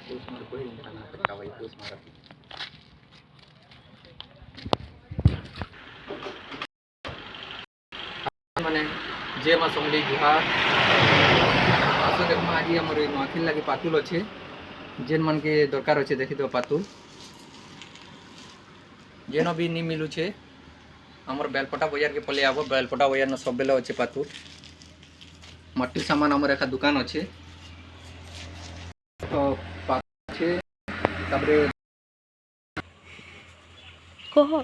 post मार कोई ना का भाई पोस्ट मार माने जे मा संगली जुहार आसो देख मा आज हमर नखिल लागि पातुल अछि जेन मन के दरकार अछि देखि दो पातुल जेन भी नि मिलु छे हमर बेलपटा बाजार के पले आबो बेलपटा बाजार न सब बेले अछि पातुल मट्टी सामान हमर एका दुकान अछि तो पाछे तबरे कहो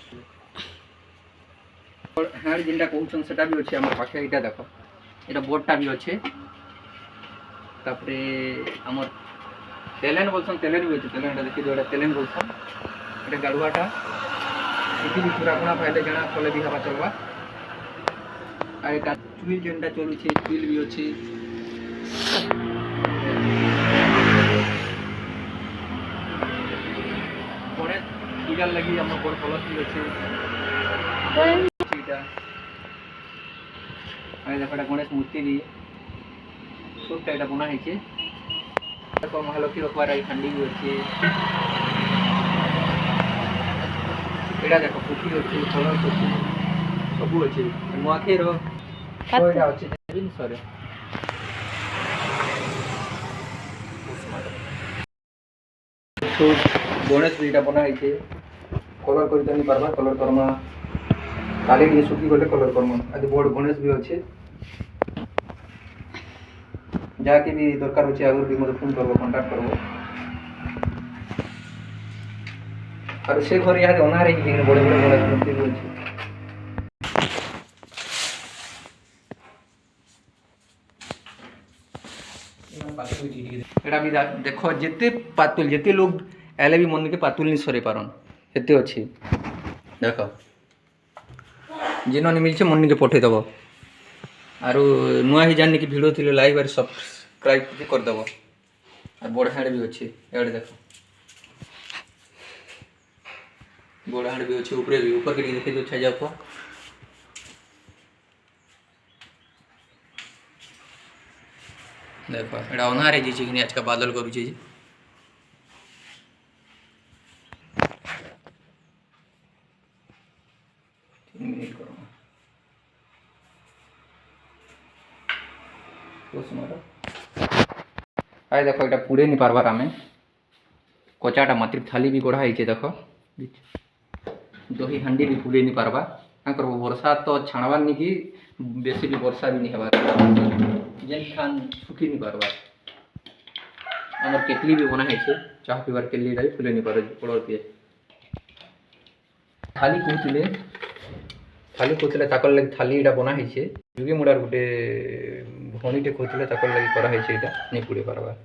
हार जिंदा कहउछन सेटा भी अछि हमर पाखे इटा देखो एटा बोर्डटा भी अछि तबरे हमर तेलेन बोलछन तेलेन भी अछि तेलेनटा देखि जोडा तेलेन बोलछन एटा गाडुआटा इति भी पूरा गुना फाइले जणा कोले भी हवा चलवा आ एटा ट्विल जेनटा चलु छे ट्विल भी अछि कोने पूजा लगी हमर बड़ कलर भी अछि सीटा आ देखटा गणेश मूर्ति भी छोटा एटा बना है छे देखो महालक्ष्मी रखवार आई खंडी भी अछि एटा देखो पुखी अछि कलर अछि सब अछि नुआखे रो कोइडा अछि दिन सरे तो गणेश भी एटा बना है छे कलर कर तनी परबा कलर करमा काले ये सुखी गले कलर करमा आदि बोर्ड गणेश भी अछि जाके भी दरकार होचे अगर भी मोर फोन करबो कांटेक्ट करबो और से घर याद ओना रे कि बड़े बड़े गणेश मूर्ति भी अछि एटा भी देखो जेते पातुल जेते लोग एले भी मन के पातुल नि सरे पारन एते अछि देखो जिनो नि मिलछे मन के पठे दबो आरो नुआ ही जानि कि वीडियो थिले लाइक और सब्सक्राइब भी कर दबो और बड़ हाड़ भी अछि एड देखो बड़ हाड़ भी अछि ऊपर के देखे जो छजा को देखो एटा ओनारे जे छै कि आज का बादल करू छै आइ देखो एटा पुड़े नि पारबार आमे कोचाटा मात्र थाली भी गोढ़ा है देखो दही हांडी भी पुड़े नि पारबा का करबो वर्षा तो छाणवार नि कि बेसी भी वर्षा भी नि हेबार जेन खान सुखी नि पारबा हमर केतली भी बना है छे चाह पीवार केतली डाई फुले नि पारे पड़ोतिए थाली कोथिले ताकर लागि थाली एटा बना है छे जुगे मुडार गुटे भणीटे कोथिले ताकर लागि करा है छे एटा नि पुड़े पारबा